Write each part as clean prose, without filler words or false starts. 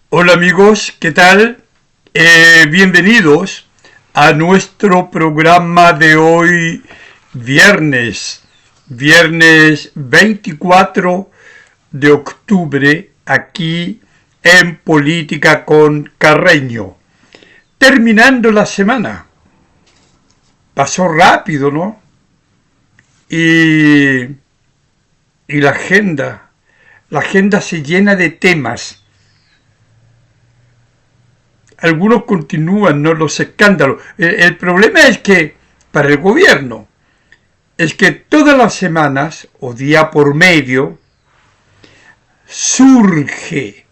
Hola amigos, ¿qué tal? Bienvenidos a nuestro programa de hoy, viernes 24 de octubre, aquí en Política con Carreño. Terminando la semana. Pasó rápido, ¿no? Y, y la agenda se llena de temas. Algunos continúan, ¿no? Los escándalos. El problema es que, para el gobierno, es que todas las semanas, o día por medio, surge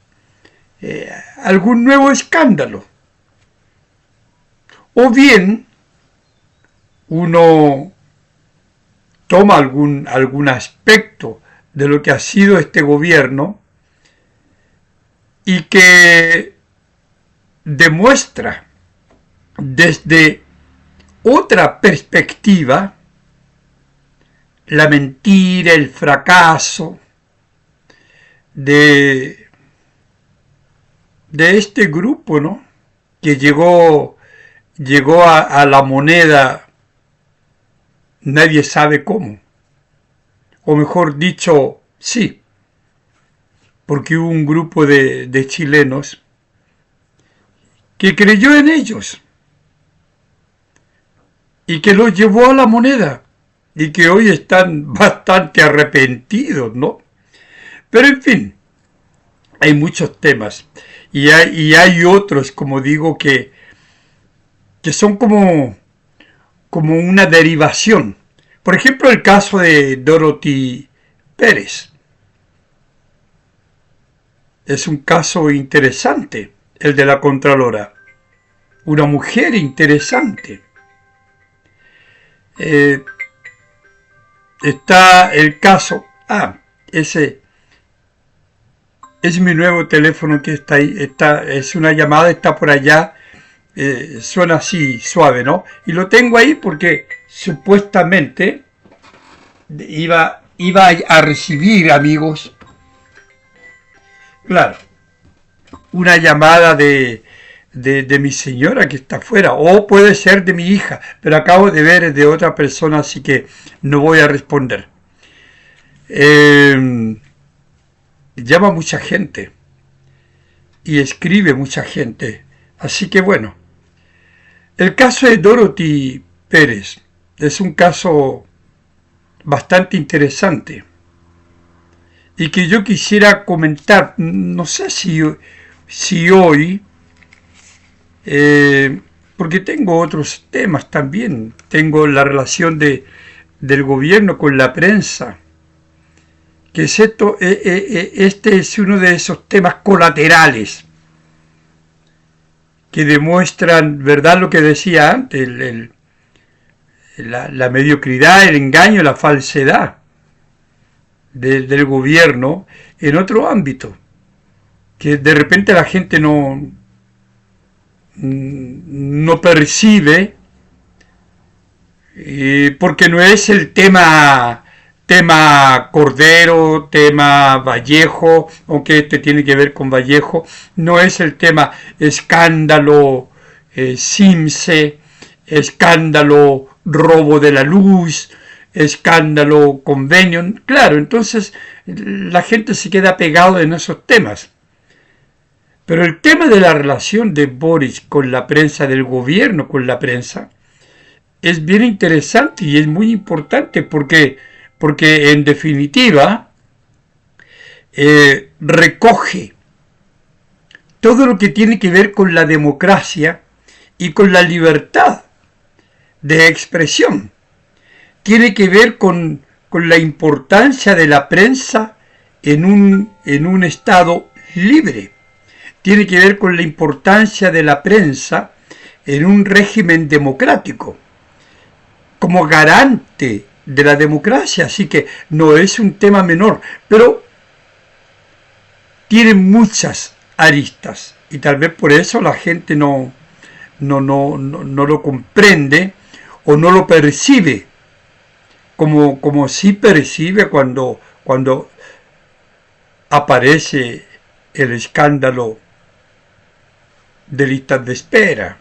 algún nuevo escándalo. O bien, uno toma algún aspecto de lo que ha sido este gobierno y que demuestra desde otra perspectiva la mentira, el fracaso de este grupo, ¿no? Que llegó a la moneda, nadie sabe cómo. O mejor dicho, sí, porque hubo un grupo de chilenos que creyó en ellos y que los llevó a la moneda y que hoy están bastante arrepentidos, ¿no? Pero en fin, hay muchos temas y hay otros, como digo, que son como una derivación. Por ejemplo, el caso de Dorothy Pérez. Es un caso interesante, el de la Contralora. Una mujer interesante. Está el caso. Ese es mi nuevo teléfono que está ahí. Es una llamada, está por allá. Suena así suave, ¿no? Y lo tengo ahí porque supuestamente iba a recibir, amigos, claro, una llamada de mi señora que está afuera, o puede ser de mi hija, pero acabo de ver de otra persona, así que no voy a responder. Llama mucha gente y escribe mucha gente, así que bueno. El caso de Dorothy Pérez es un caso bastante interesante y que yo quisiera comentar, no sé si hoy, porque tengo otros temas también, tengo la relación del gobierno con la prensa, que es este es uno de esos temas colaterales que demuestran, ¿verdad?, lo que decía antes, la mediocridad, el engaño, la falsedad del gobierno en otro ámbito, que de repente la gente no percibe, porque no es el tema Cordero, tema Vallejo, aunque este tiene que ver con Vallejo, no es el tema escándalo Simse, escándalo robo de la luz, escándalo convenio. Claro, entonces la gente se queda pegado en esos temas. Pero el tema de la relación de Boris con la prensa, del gobierno con la prensa, es bien interesante y es muy importante porque en definitiva recoge todo lo que tiene que ver con la democracia y con la libertad de expresión. Tiene que ver con la importancia de la prensa en un Estado libre. Tiene que ver con la importancia de la prensa en un régimen democrático, como garante de la democracia. Así que no es un tema menor, pero tiene muchas aristas y tal vez por eso la gente no lo comprende o no lo percibe como sí percibe cuando aparece el escándalo de listas de espera,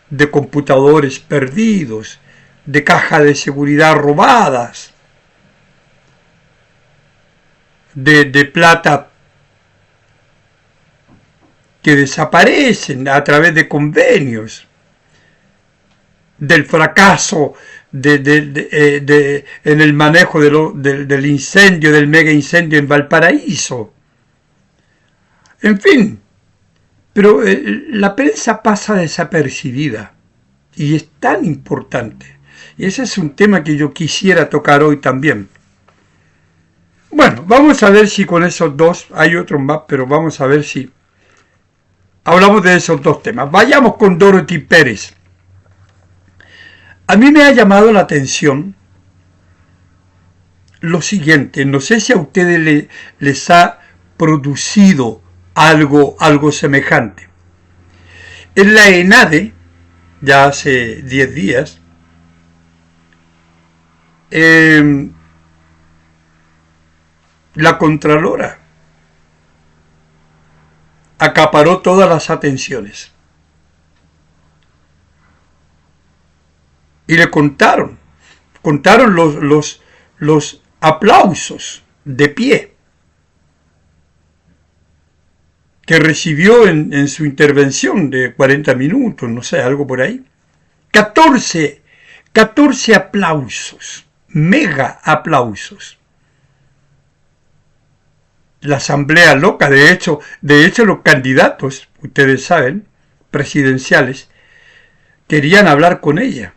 de computadores perdidos, de cajas de seguridad robadas, de plata que desaparecen a través de convenios, del fracaso en el manejo del incendio, del mega incendio en Valparaíso. En fin, pero la prensa pasa desapercibida y es tan importante. Y ese es un tema que yo quisiera tocar hoy también. Bueno, vamos a ver si con esos dos, hay otros más, pero vamos a ver si hablamos de esos dos temas. Vayamos con Dorothy Pérez. A mí me ha llamado la atención lo siguiente, no sé si a ustedes les ha producido algo semejante. En la ENADE, ya hace 10 días, la Contralora acaparó todas las atenciones. Y le contaron los aplausos de pie que recibió en su intervención de 40 minutos, no sé, algo por ahí. 14 aplausos, mega aplausos. La asamblea loca, de hecho los candidatos, ustedes saben, presidenciales, querían hablar con ella.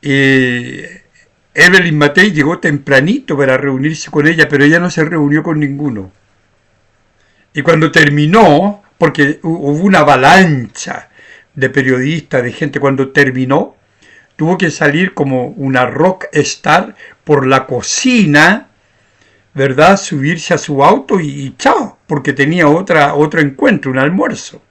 Evelyn Matei llegó tempranito para reunirse con ella, pero ella no se reunió con ninguno. Y cuando terminó, porque hubo una avalancha de periodistas, de gente, cuando terminó, tuvo que salir como una rock star por la cocina, ¿verdad? Subirse a su auto y chao, porque tenía otro encuentro, un almuerzo.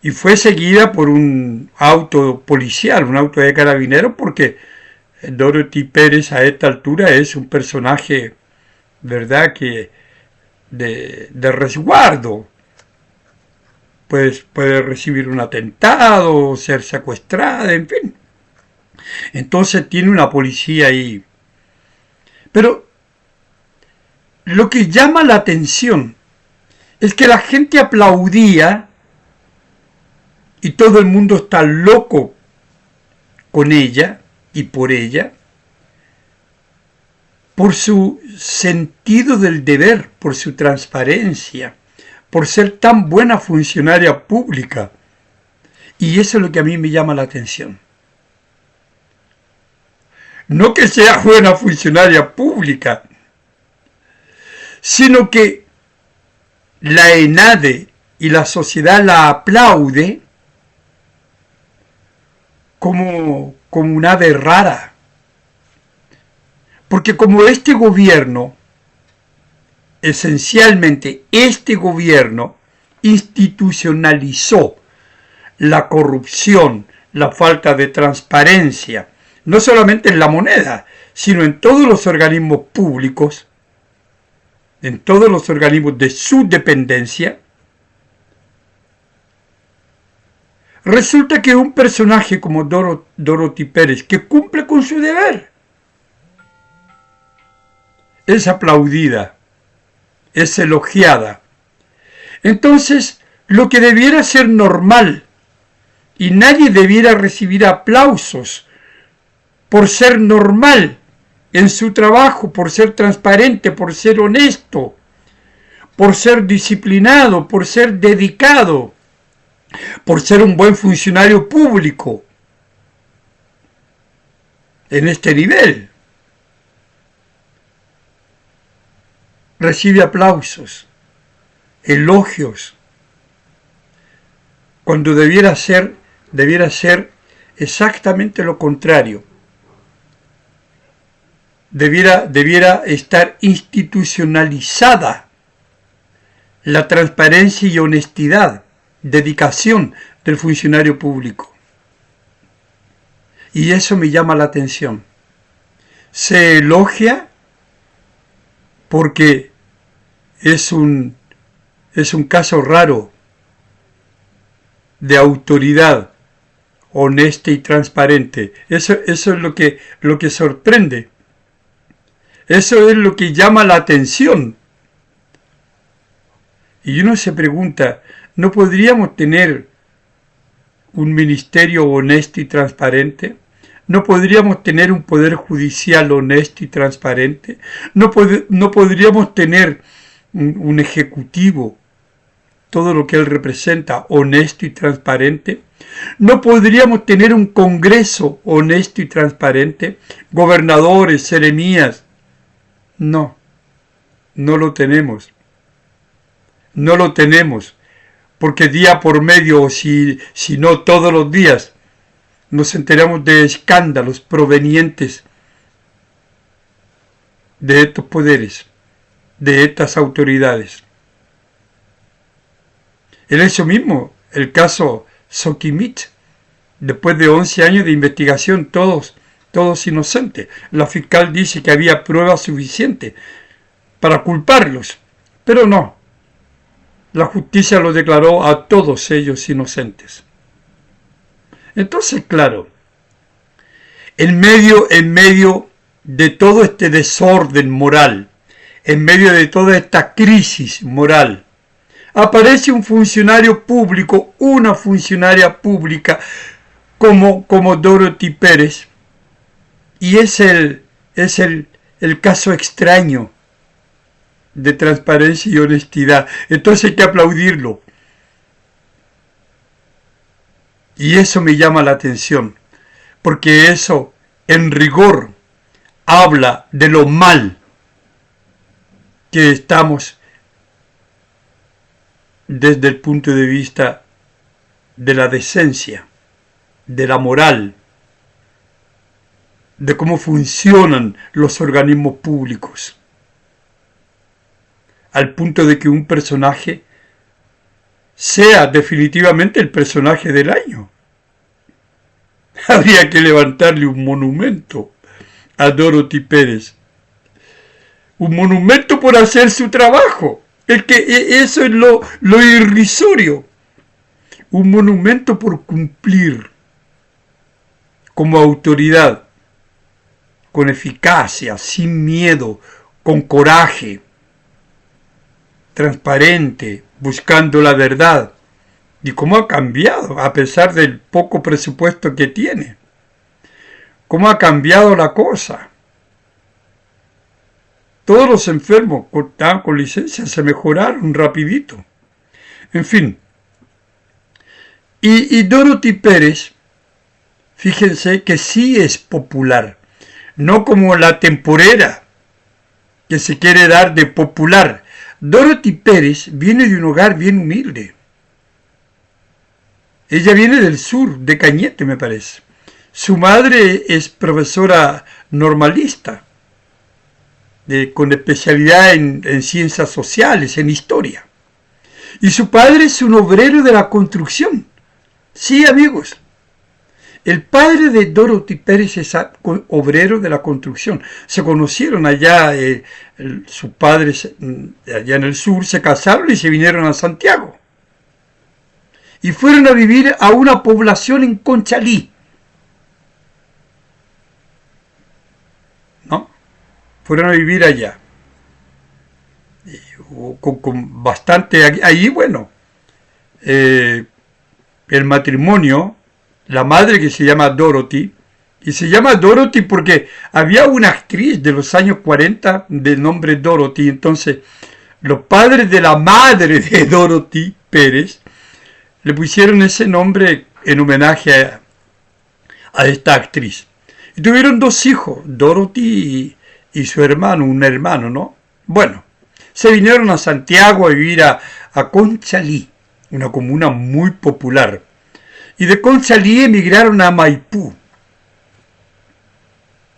Y fue seguida por un auto policial, un auto de carabineros, porque Dorothy Pérez a esta altura es un personaje, ¿verdad?, que de resguardo. Pues puede recibir un atentado, ser secuestrada, en fin. Entonces tiene una policía ahí. Pero lo que llama la atención es que la gente aplaudía y todo el mundo está loco con ella y por ella, por su sentido del deber, por su transparencia, por ser tan buena funcionaria pública. Y eso es lo que a mí me llama la atención. No que sea buena funcionaria pública, sino que la ENADE y la sociedad la aplaude como un ave rara. Porque como este gobierno, esencialmente este gobierno, institucionalizó la corrupción, la falta de transparencia, no solamente en la moneda, sino en todos los organismos públicos, en todos los organismos de su dependencia, resulta que un personaje como Dorothy Pérez, que cumple con su deber, es aplaudida, es elogiada. Entonces, lo que debiera ser normal, y nadie debiera recibir aplausos por ser normal en su trabajo, por ser transparente, por ser honesto, por ser disciplinado, por ser dedicado, por ser un buen funcionario público en este nivel. Recibe aplausos, elogios, cuando debiera ser exactamente lo contrario. Debiera estar institucionalizada la transparencia y honestidad, dedicación del funcionario público. Y eso me llama la atención. Se elogia porque es un es un caso raro de autoridad honesta y transparente. Eso es lo que sorprende. Eso es lo que llama la atención. Y uno se pregunta, ¿no podríamos tener un ministerio honesto y transparente? ¿No podríamos tener un poder judicial honesto y transparente? ¿No podríamos tener un ejecutivo, todo lo que él representa, honesto y transparente? ¿No podríamos tener un Congreso honesto y transparente? Gobernadores, seremías. No, no lo tenemos. No lo tenemos, porque día por medio, o si no todos los días, nos enteramos de escándalos provenientes de estos poderes, de estas autoridades. En eso mismo, el caso Sokimich, después de 11 años de investigación, todos inocentes. La fiscal dice que había pruebas suficientes para culparlos, pero no. La justicia los declaró a todos ellos inocentes. Entonces, claro, en medio de todo este desorden moral, en medio de toda esta crisis moral, aparece un funcionario público, una funcionaria pública como Dorothy Pérez, y es el caso extraño de transparencia y honestidad. Entonces hay que aplaudirlo. Y eso me llama la atención, porque eso, en rigor, habla de lo mal que estamos desde el punto de vista de la decencia, de la moral, de cómo funcionan los organismos públicos, al punto de que un personaje sea definitivamente el personaje del año. Habría que levantarle un monumento a Dorothy Pérez. Un monumento por hacer su trabajo. Eso es lo irrisorio. Un monumento por cumplir como autoridad, con eficacia, sin miedo, con coraje, transparente, buscando la verdad. Y cómo ha cambiado, a pesar del poco presupuesto que tiene. Cómo ha cambiado la cosa. Todos los enfermos con licencia se mejoraron rapidito. En fin. Y Dorothy Pérez, fíjense que sí es popular. No como la temporera que se quiere dar de popular. Dorothy Pérez viene de un hogar bien humilde. Ella viene del sur, de Cañete, me parece. Su madre es profesora normalista, con especialidad en ciencias sociales, en historia. Y su padre es un obrero de la construcción. Sí, amigos. El padre de Dorothy Pérez es obrero de la construcción. Se conocieron allá, sus padres allá en el sur, se casaron y se vinieron a Santiago. Y fueron a vivir a una población en Conchalí. ¿No? Fueron a vivir allá. Con bastante... Ahí, bueno, el matrimonio, la madre que se llama Dorothy, y se llama Dorothy porque había una actriz de los años 40 del nombre Dorothy. Entonces, los padres de la madre de Dorothy Pérez le pusieron ese nombre en homenaje a esta actriz. Y tuvieron 2 hijos, Dorothy y su hermano, un hermano, ¿no? Bueno, se vinieron a Santiago a vivir a Conchalí, una comuna muy popular. Y de Conchalí emigraron a Maipú,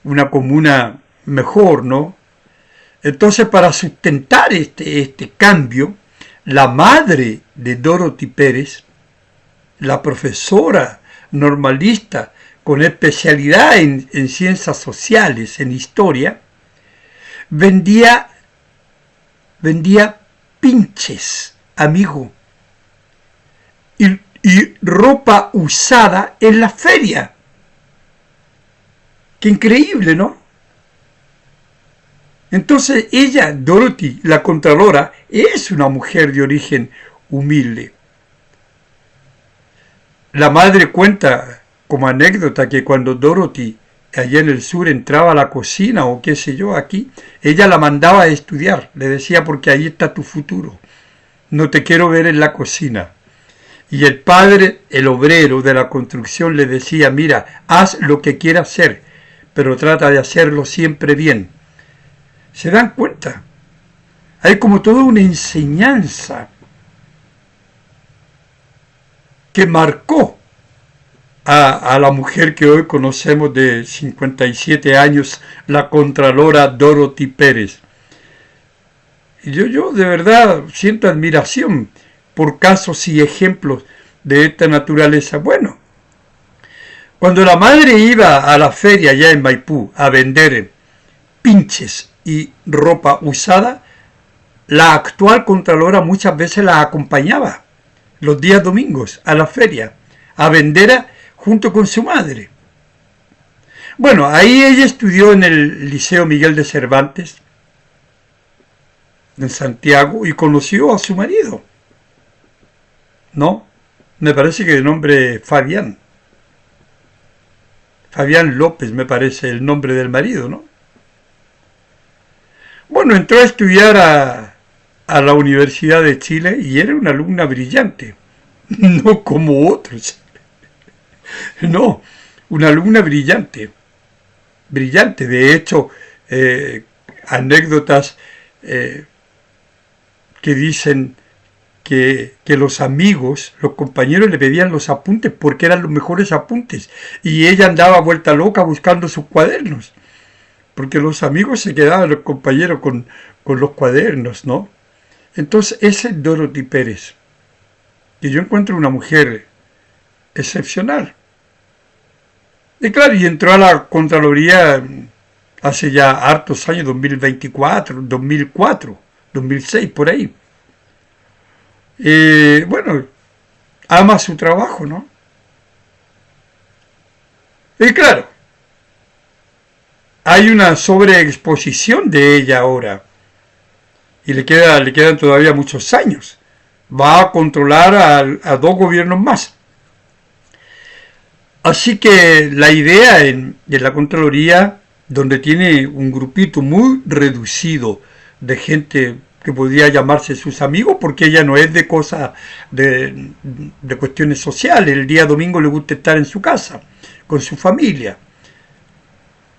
una comuna mejor, ¿no? Entonces, para sustentar este cambio, la madre de Dorothy Pérez, la profesora normalista con especialidad en ciencias sociales, en historia, vendía pinches amigo. Y ropa usada en la feria. Qué increíble, ¿no? Entonces ella, Dorothy, la Contralora, es una mujer de origen humilde. La madre cuenta como anécdota que cuando Dorothy allá en el sur entraba a la cocina o qué sé yo aquí, ella la mandaba a estudiar, le decía porque ahí está tu futuro, no te quiero ver en la cocina. Y el padre, el obrero de la construcción, le decía, mira, haz lo que quieras hacer, pero trata de hacerlo siempre bien. ¿Se dan cuenta? Hay como toda una enseñanza que marcó a la mujer que hoy conocemos de 57 años, la Contralora Dorothy Pérez. Y yo de verdad siento admiración por casos y ejemplos de esta naturaleza. Bueno, cuando la madre iba a la feria allá en Maipú a vender pinches y ropa usada, la actual Contralora muchas veces la acompañaba los días domingos a la feria a vender junto con su madre. Bueno, ahí ella estudió en el Liceo Miguel de Cervantes, en Santiago, y conoció a su marido. ¿No? Me parece que de nombre Fabián. Fabián López me parece el nombre del marido, ¿no? Bueno, entró a estudiar a la Universidad de Chile y era una alumna brillante, no como otros. No, una alumna brillante, brillante. De hecho, anécdotas que dicen que los amigos, los compañeros le pedían los apuntes porque eran los mejores apuntes y ella andaba vuelta loca buscando sus cuadernos porque los amigos se quedaban, los compañeros, con los cuadernos, ¿no? Entonces, esa es Dorothy Pérez, que yo encuentro una mujer excepcional. Y claro, y entró a la Contraloría hace ya hartos años, 2024, 2004, 2006, por ahí. Bueno, ama su trabajo, ¿no? Y claro, hay una sobreexposición de ella ahora. Y le quedan todavía muchos años. Va a controlar a 2 gobiernos más. Así que la idea en la Contraloría, donde tiene un grupito muy reducido de gente que podría llamarse sus amigos, porque ella no es de cosas, de cuestiones sociales. El día domingo le gusta estar en su casa, con su familia.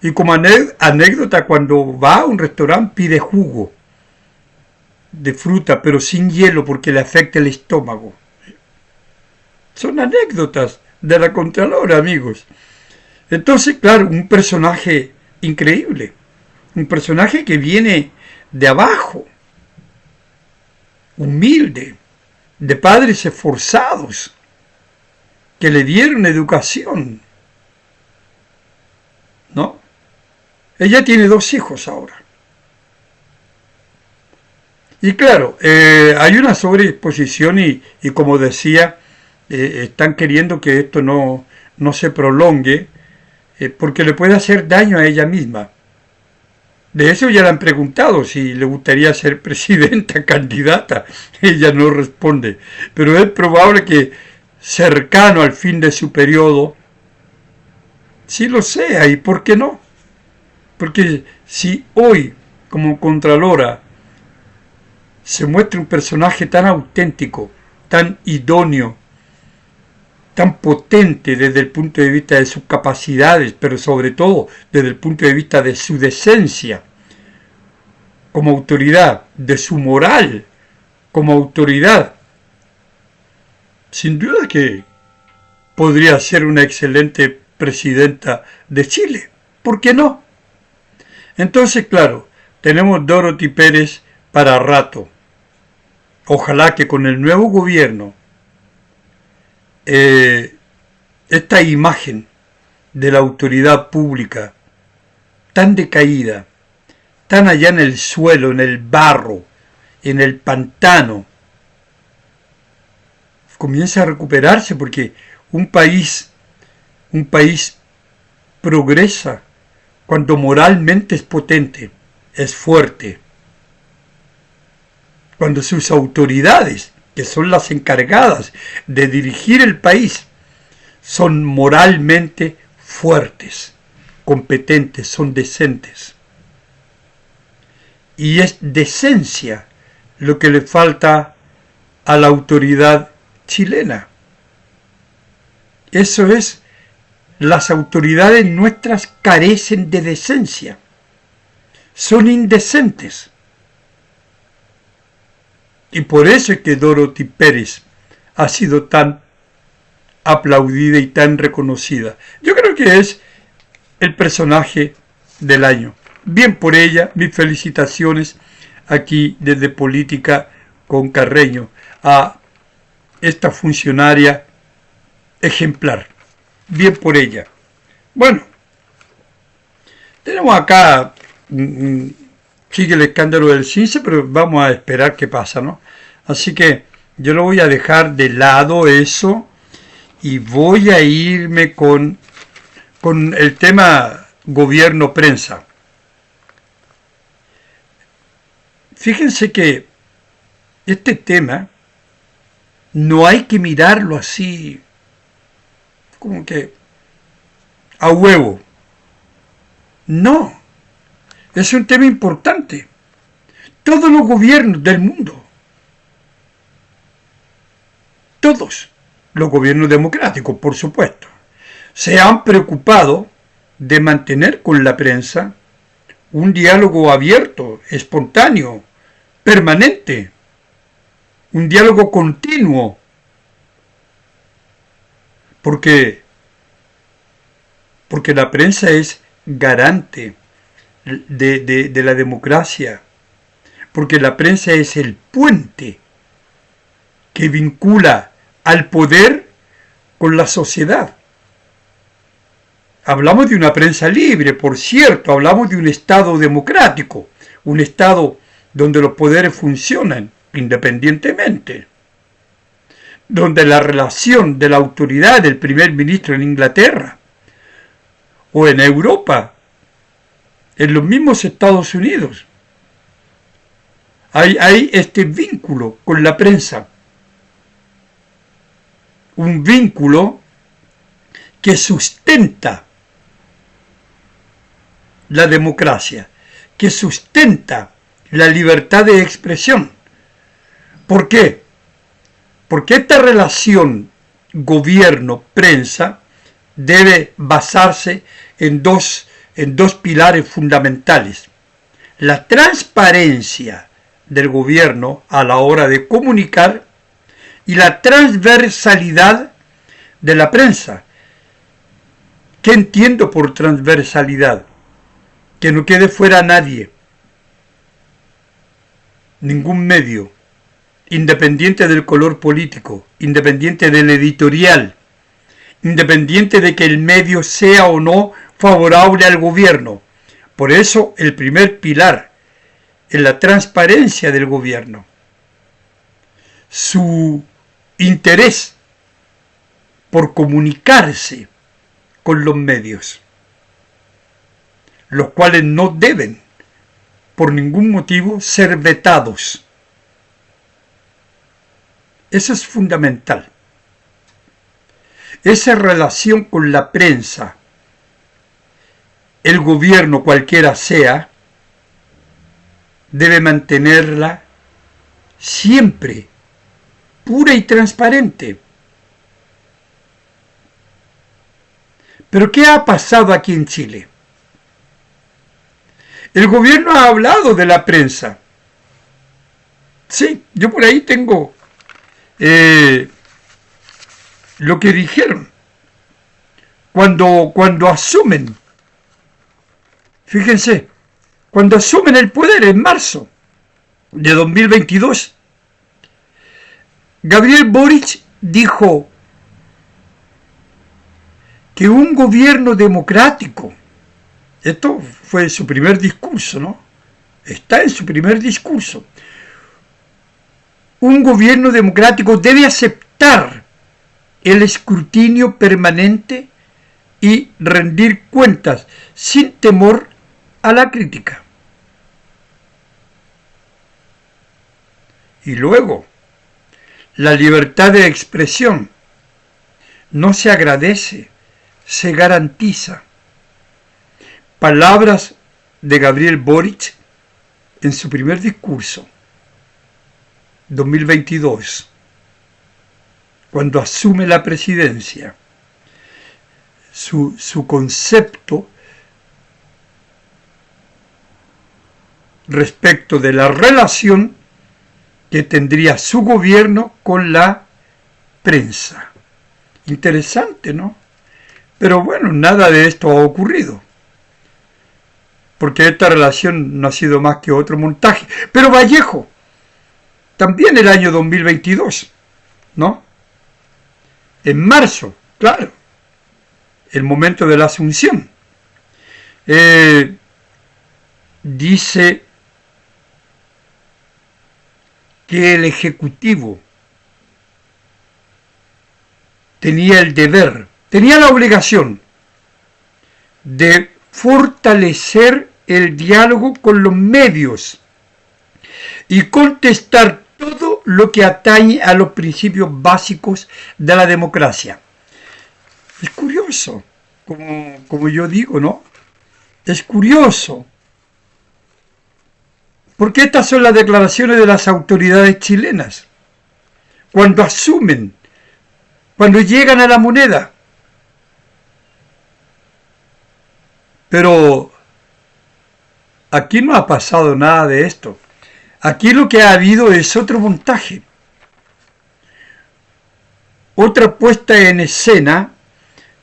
Y como anécdota, cuando va a un restaurante pide jugo de fruta, pero sin hielo porque le afecta el estómago. Son anécdotas de la Contralora, amigos. Entonces, claro, un personaje increíble, un personaje que viene de abajo, humilde, de padres esforzados, que le dieron educación, ¿no? Ella tiene 2 hijos ahora. Y claro, hay una sobreexposición y como decía, están queriendo que esto no se prolongue porque le puede hacer daño a ella misma. De eso ya le han preguntado si le gustaría ser presidenta, candidata. Ella no responde. Pero es probable que cercano al fin de su periodo sí lo sea. ¿Y por qué no? Porque si hoy, como Contralora, se muestra un personaje tan auténtico, tan idóneo, tan potente desde el punto de vista de sus capacidades, pero sobre todo desde el punto de vista de su decencia como autoridad, de su moral como autoridad, sin duda que podría ser una excelente presidenta de Chile. ¿Por qué no? Entonces, claro, tenemos Dorothy Pérez para rato. Ojalá que con el nuevo gobierno esta imagen de la autoridad pública tan decaída, tan allá en el suelo, en el barro, en el pantano, comience a recuperarse, porque un país progresa cuando moralmente es potente, es fuerte. Cuando sus autoridades, que son las encargadas de dirigir el país, son moralmente fuertes, competentes, son decentes. Y es decencia lo que le falta a la autoridad chilena. Eso es, las autoridades nuestras carecen de decencia, son indecentes. Y por eso es que Dorothy Pérez ha sido tan aplaudida y tan reconocida. Yo creo que es el personaje del año. Bien por ella, mis felicitaciones aquí desde Política con Carreño a esta funcionaria ejemplar. Bien por ella. Bueno, tenemos acá, sigue el escándalo del CINCE, pero vamos a esperar qué pasa, ¿no? Así que yo lo voy a dejar de lado eso y voy a irme con el tema gobierno-prensa. Fíjense que este tema no hay que mirarlo así como que a huevo. No, es un tema importante. Todos los gobiernos del mundo, todos los gobiernos democráticos, por supuesto, se han preocupado de mantener con la prensa un diálogo abierto, espontáneo, permanente, un diálogo continuo, porque la prensa es garante de la democracia, porque la prensa es el puente que vincula al poder con la sociedad. Hablamos de una prensa libre, por cierto, hablamos de un Estado democrático, un Estado donde los poderes funcionan independientemente, donde la relación de la autoridad del primer ministro en Inglaterra o en Europa, en los mismos Estados Unidos, hay este vínculo con la prensa, un vínculo que sustenta la democracia, que sustenta la libertad de expresión. ¿Por qué? Porque esta relación gobierno-prensa debe basarse en dos pilares fundamentales. La transparencia del gobierno a la hora de comunicar y la transversalidad de la prensa. ¿Qué entiendo por transversalidad? Que no quede fuera nadie, ningún medio, independiente del color político, independiente del editorial, independiente de que el medio sea o no favorable al gobierno. Por eso el primer pilar es la transparencia del gobierno, su interés por comunicarse con los medios, los cuales no deben por ningún motivo ser vetados. Eso es fundamental. Esa relación con la prensa, el gobierno cualquiera sea, debe mantenerla siempre pura y transparente. Pero ¿qué ha pasado aquí en Chile? El gobierno ha hablado de la prensa. Sí, yo por ahí tengo lo que dijeron cuando asumen. Fíjense, cuando asumen el poder en marzo de 2022, Gabriel Boric dijo que un gobierno democrático, esto fue su primer discurso, ¿no? Está en su primer discurso. Un gobierno democrático debe aceptar evitar el escrutinio permanente y rendir cuentas sin temor a la crítica. Y luego, la libertad de expresión no se agradece, se garantiza. Palabras de Gabriel Boric en su primer discurso, 2022, cuando asume la presidencia. Su concepto respecto de la relación que tendría su gobierno con la prensa. Interesante, ¿no? Pero bueno, nada de esto ha ocurrido, porque esta relación no ha sido más que otro montaje. Pero Vallejo, también el año 2022, ¿no? En marzo, claro, el momento de la Asunción. Dice que el Ejecutivo tenía el deber, tenía la obligación de fortalecer el diálogo con los medios y contestar todo lo que atañe a los principios básicos de la democracia. Es curioso, como yo digo, ¿no? Es curioso, porque estas son las declaraciones de las autoridades chilenas, cuando asumen, cuando llegan a la moneda. Pero aquí no ha pasado nada de esto. Aquí lo que ha habido es otro montaje, otra puesta en escena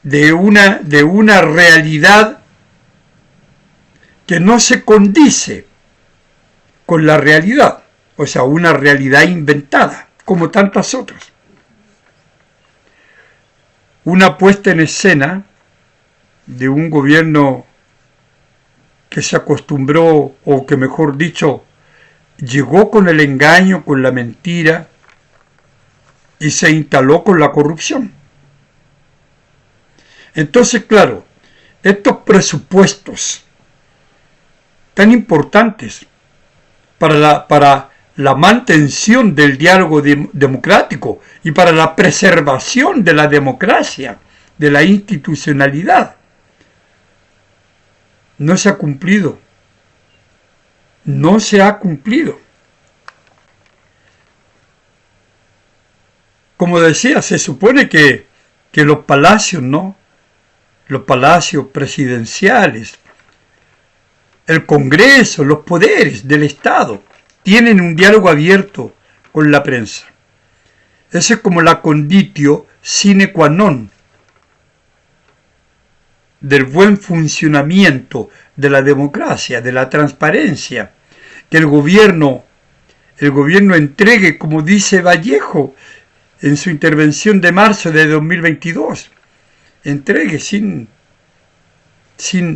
de una realidad que no se condice con la realidad, o sea, una realidad inventada, como tantas otras. Una puesta en escena de un gobierno que se acostumbró, o que mejor dicho, llegó con el engaño, con la mentira, y se instaló con la corrupción. Entonces, claro, estos presupuestos tan importantes para la mantención del diálogo democrático y para la preservación de la democracia, de la institucionalidad, no se ha cumplido. No se ha cumplido. Como decía, se supone que los palacios, ¿no? Los palacios presidenciales, el Congreso, los poderes del Estado, tienen un diálogo abierto con la prensa. Esa es como la conditio sine qua non del buen funcionamiento de la democracia, de la transparencia, que el gobierno entregue, como dice Vallejo en su intervención de marzo de 2022, entregue sin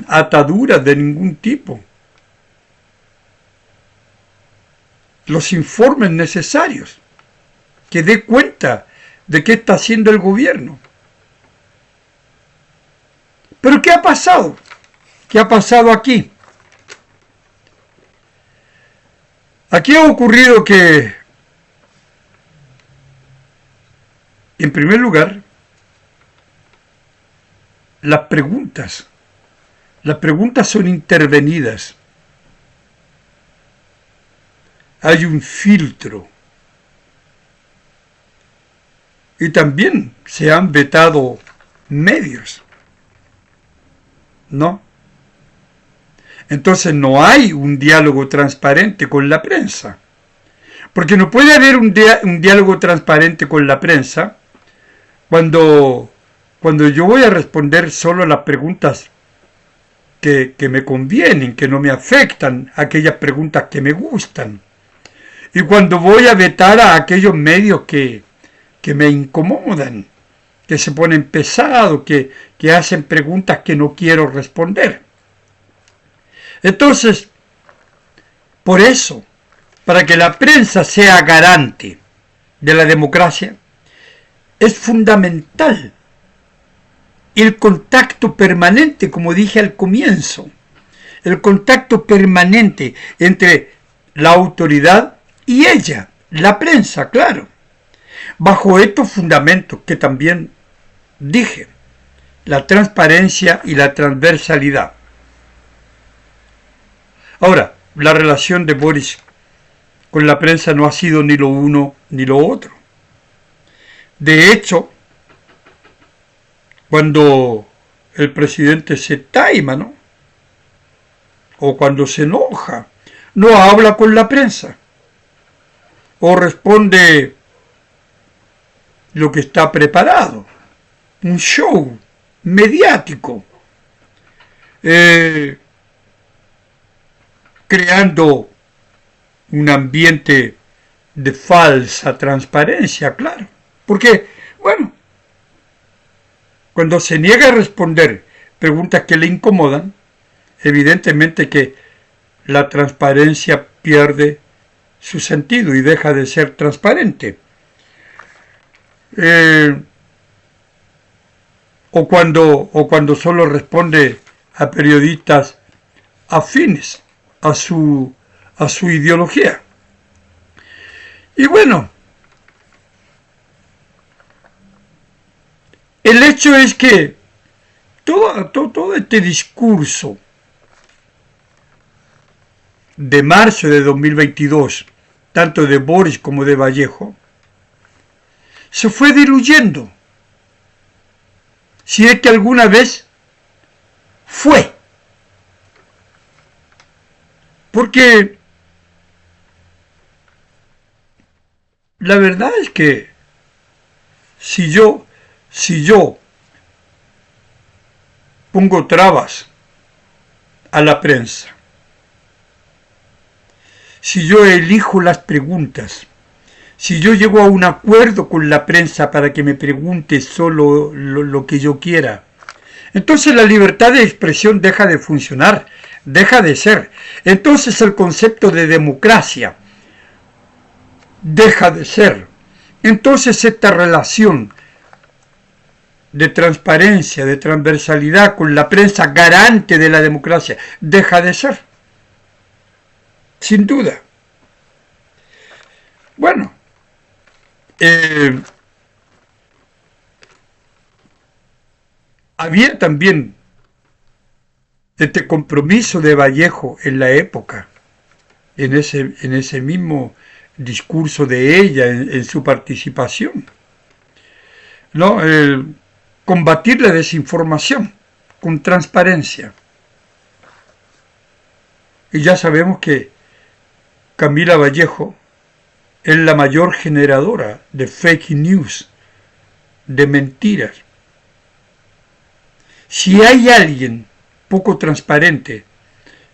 ataduras de ningún tipo los informes necesarios, que dé cuenta de qué está haciendo el gobierno. ¿Pero qué ha pasado? ¿Qué ha pasado aquí? Aquí ha ocurrido que, en primer lugar, las preguntas son intervenidas. Hay un filtro. Y también se han vetado medios, ¿no? Entonces no hay un diálogo transparente con la prensa. Porque no puede haber un diálogo transparente con la prensa cuando yo voy a responder solo las preguntas que me convienen, que no me afectan, aquellas preguntas que me gustan. Y cuando voy a vetar a aquellos medios que me incomodan, que se ponen pesados, que hacen preguntas que no quiero responder. Entonces, por eso, para que la prensa sea garante de la democracia, es fundamental el contacto permanente, como dije al comienzo, el contacto permanente entre la autoridad y ella, la prensa, claro, bajo estos fundamentos que también dije, la transparencia y la transversalidad. Ahora, la relación de Boris con la prensa no ha sido ni lo uno ni lo otro. De hecho, cuando el presidente se taima, ¿no?, o cuando se enoja, no habla con la prensa, o responde lo que está preparado, un show mediático, creando un ambiente de falsa transparencia, claro, porque, bueno, cuando se niega a responder preguntas que le incomodan, evidentemente que la transparencia pierde su sentido y deja de ser transparente. O cuando solo responde a periodistas afines a su ideología. Y bueno, el hecho es que todo este discurso de marzo de 2022, tanto de Boris como de Vallejo, se fue diluyendo, si es que alguna vez fue. Porque la verdad es que si yo pongo trabas a la prensa, si yo elijo las preguntas, si yo llego a un acuerdo con la prensa para que me pregunte solo lo que yo quiera, entonces la libertad de expresión deja de funcionar, deja de ser. Entonces el concepto de democracia deja de ser. Entonces esta relación de transparencia, de transversalidad con la prensa garante de la democracia deja de ser. Sin duda. Bueno, había también este compromiso de Vallejo en la época, en ese mismo discurso de ella, en su participación, ¿no? Combatir la desinformación con transparencia. Y ya sabemos que Camila Vallejo es la mayor generadora de fake news, de mentiras. Si hay alguien poco transparente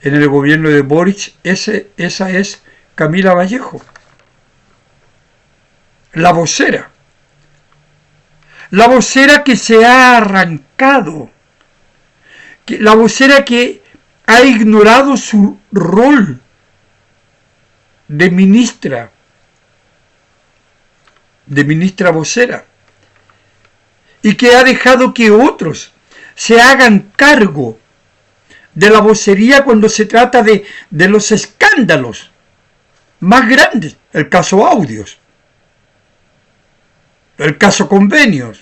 en el gobierno de Boric, esa es Camila Vallejo, la vocera que se ha arrancado, la vocera que ha ignorado su rol de ministra vocera, y que ha dejado que otros se hagan cargo de la vocería cuando se trata de los escándalos más grandes, el caso Audios, el caso Convenios,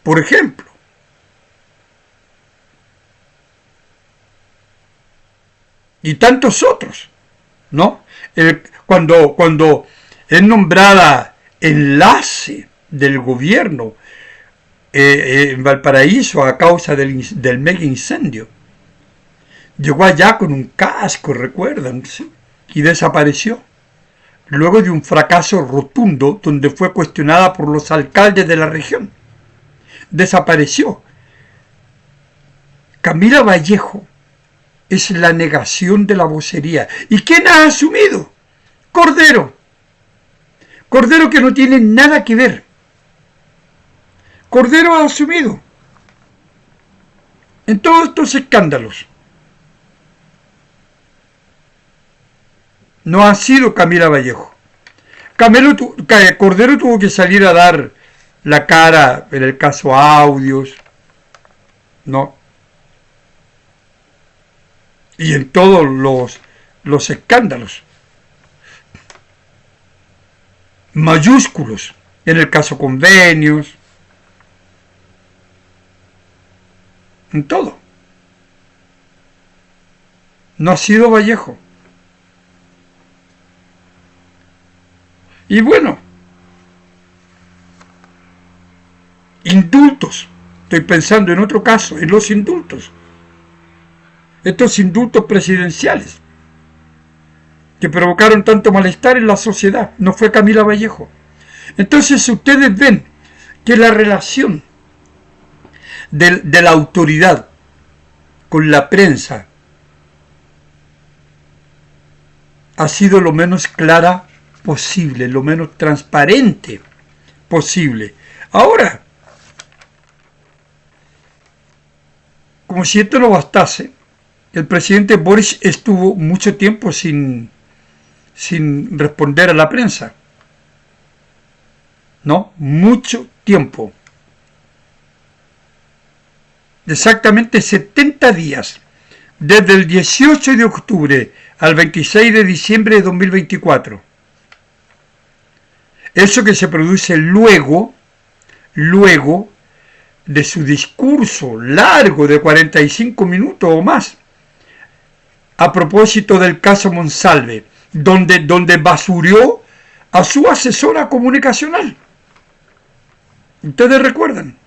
por ejemplo. Y tantos otros, ¿no? Cuando es nombrada enlace del gobierno en Valparaíso a causa del mega incendio, llegó allá con un casco, recuerdan, ¿sí?, y desapareció. Luego de un fracaso rotundo donde fue cuestionada por los alcaldes de la región. Desapareció. Camila Vallejo es la negación de la vocería. ¿Y quién ha asumido? Cordero. Cordero, que no tiene nada que ver. Cordero ha asumido en todos estos escándalos. No ha sido Camila Vallejo. Cordero tuvo que salir a dar la cara en el caso Audios, ¿no? Y en todos los escándalos mayúsculos, en el caso Convenios, en todo. No ha sido Vallejo. Y bueno, indultos. Estoy pensando en otro caso, en los indultos. Estos indultos presidenciales que provocaron tanto malestar en la sociedad. No fue Camila Vallejo. Entonces ustedes ven que la relación de la autoridad con la prensa ha sido lo menos clara posible, lo menos transparente posible. Ahora, como si esto no bastase, el presidente Boric estuvo mucho tiempo sin responder a la prensa. ¿No? Mucho tiempo. Exactamente 70 días. Desde el 18 de octubre al 26 de diciembre de 2024. Eso que se produce luego de su discurso largo de 45 minutos o más, a propósito del caso Monsalve, donde basurió a su asesora comunicacional. ¿Ustedes recuerdan?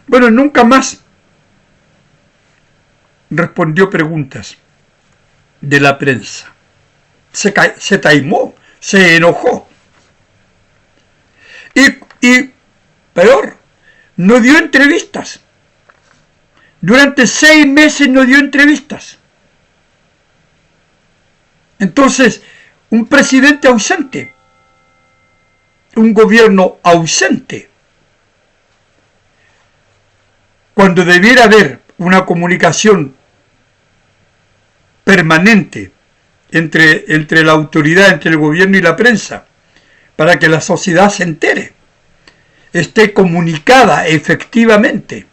Bueno, nunca más respondió preguntas de la prensa. Se taimó, se enojó. Y peor, no dio entrevistas. Durante 6 meses no dio entrevistas. Entonces, un presidente ausente, un gobierno ausente, cuando debiera haber una comunicación permanente entre la autoridad, entre el gobierno y la prensa, para que la sociedad se entere, esté comunicada efectivamente.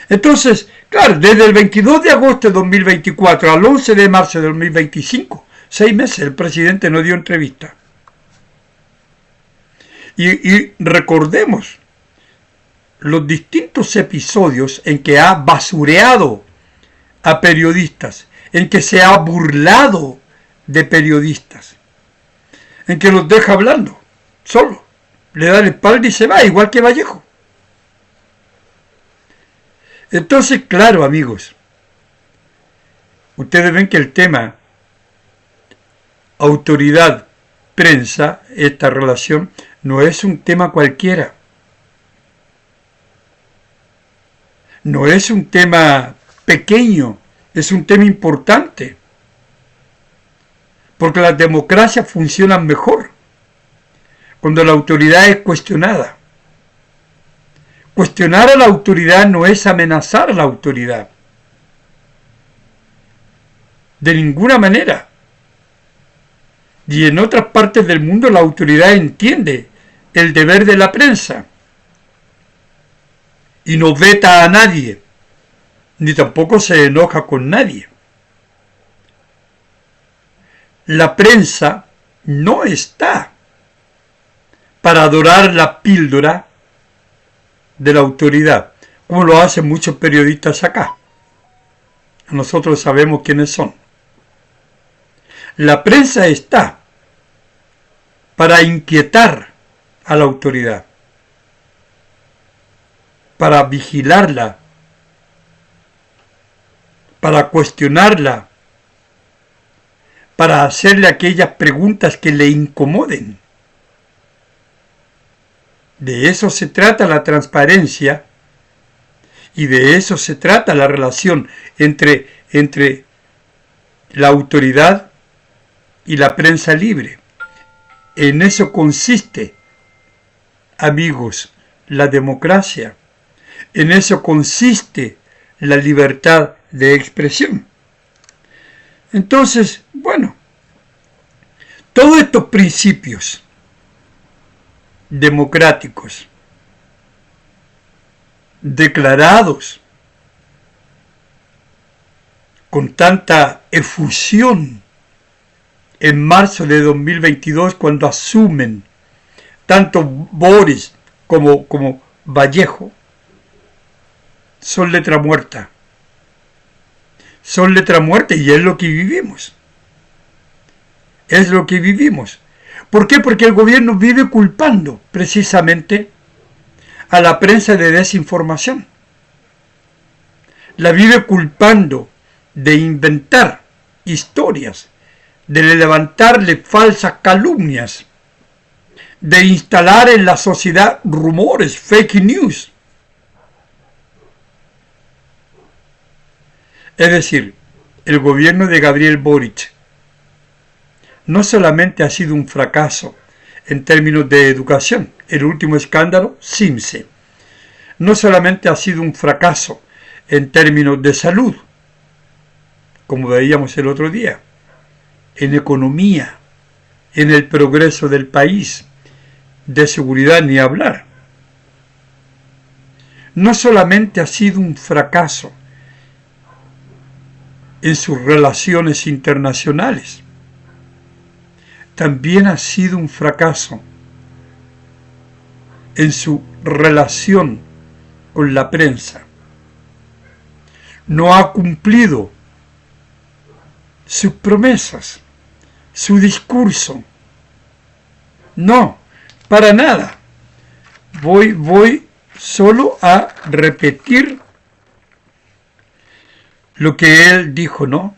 Entonces, claro, desde el 22 de agosto de 2024 al 11 de marzo de 2025, 6 meses el presidente no dio entrevista. Y recordemos los distintos episodios en que ha basureado a periodistas, en que se ha burlado de periodistas, en que los deja hablando, solo, le da la espalda y se va, igual que Vallejo. Entonces, claro, amigos, ustedes ven que el tema autoridad-prensa, esta relación, no es un tema cualquiera. No es un tema pequeño, es un tema importante. Porque las democracias funcionan mejor cuando la autoridad es cuestionada. Cuestionar a la autoridad no es amenazar a la autoridad. De ninguna manera. Y en otras partes del mundo la autoridad entiende el deber de la prensa. Y no veta a nadie, ni tampoco se enoja con nadie. La prensa no está para adorar la píldora de la autoridad, como lo hacen muchos periodistas acá. Nosotros sabemos quiénes son. La prensa está para inquietar a la autoridad, para vigilarla, para cuestionarla, para hacerle aquellas preguntas que le incomoden. De eso se trata la transparencia y de eso se trata la relación entre la autoridad y la prensa libre. En eso consiste, amigos, la democracia. En eso consiste la libertad de expresión. Entonces, bueno, Todos estos principios democráticos declarados con tanta efusión en marzo de 2022, cuando asumen tanto Boris como Vallejo, son letra muerta. Son letra muerta y es lo que vivimos. Es lo que vivimos. ¿Por qué? Porque el gobierno vive culpando precisamente a la prensa de desinformación. La vive culpando de inventar historias, de levantarle falsas calumnias, de instalar en la sociedad rumores, fake news. Es decir, el gobierno de Gabriel Boric no solamente ha sido un fracaso en términos de educación, el último escándalo, CIMSE, no solamente ha sido un fracaso en términos de salud, como veíamos el otro día, en economía, en el progreso del país, de seguridad ni hablar. No solamente ha sido un fracaso en sus relaciones internacionales, también ha sido un fracaso en su relación con la prensa. No ha cumplido sus promesas, su discurso. No, para nada. Voy solo a repetir lo que él dijo, ¿no?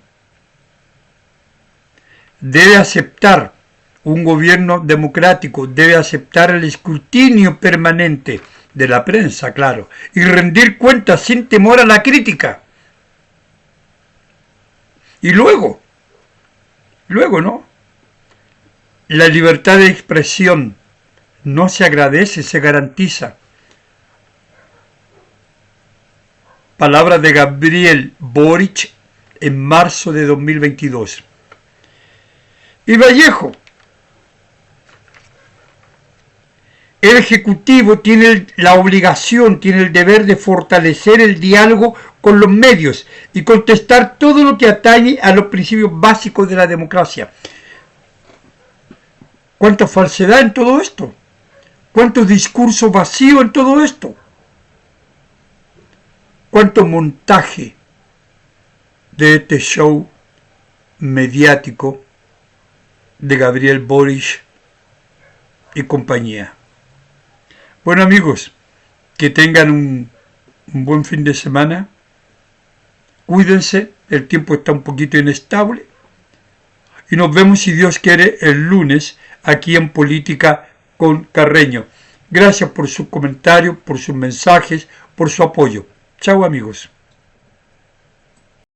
Debe aceptar un gobierno democrático, debe aceptar el escrutinio permanente de la prensa, claro, y rendir cuentas sin temor a la crítica. Y luego, ¿no? La libertad de expresión no se agradece, se garantiza. Palabras de Gabriel Boric en marzo de 2022. Y Vallejo, el Ejecutivo tiene la obligación, tiene el deber de fortalecer el diálogo con los medios y contestar todo lo que atañe a los principios básicos de la democracia. ¿Cuánta falsedad en todo esto? ¿Cuánto discurso vacío en todo esto? ¿Cuánto montaje de este show mediático de Gabriel Boric y compañía? Bueno, amigos, que tengan un buen fin de semana. Cuídense, el tiempo está un poquito inestable. Y nos vemos, si Dios quiere, el lunes aquí en Política con Carreño. Gracias por sus comentarios, por sus mensajes, por su apoyo. Chao, amigos.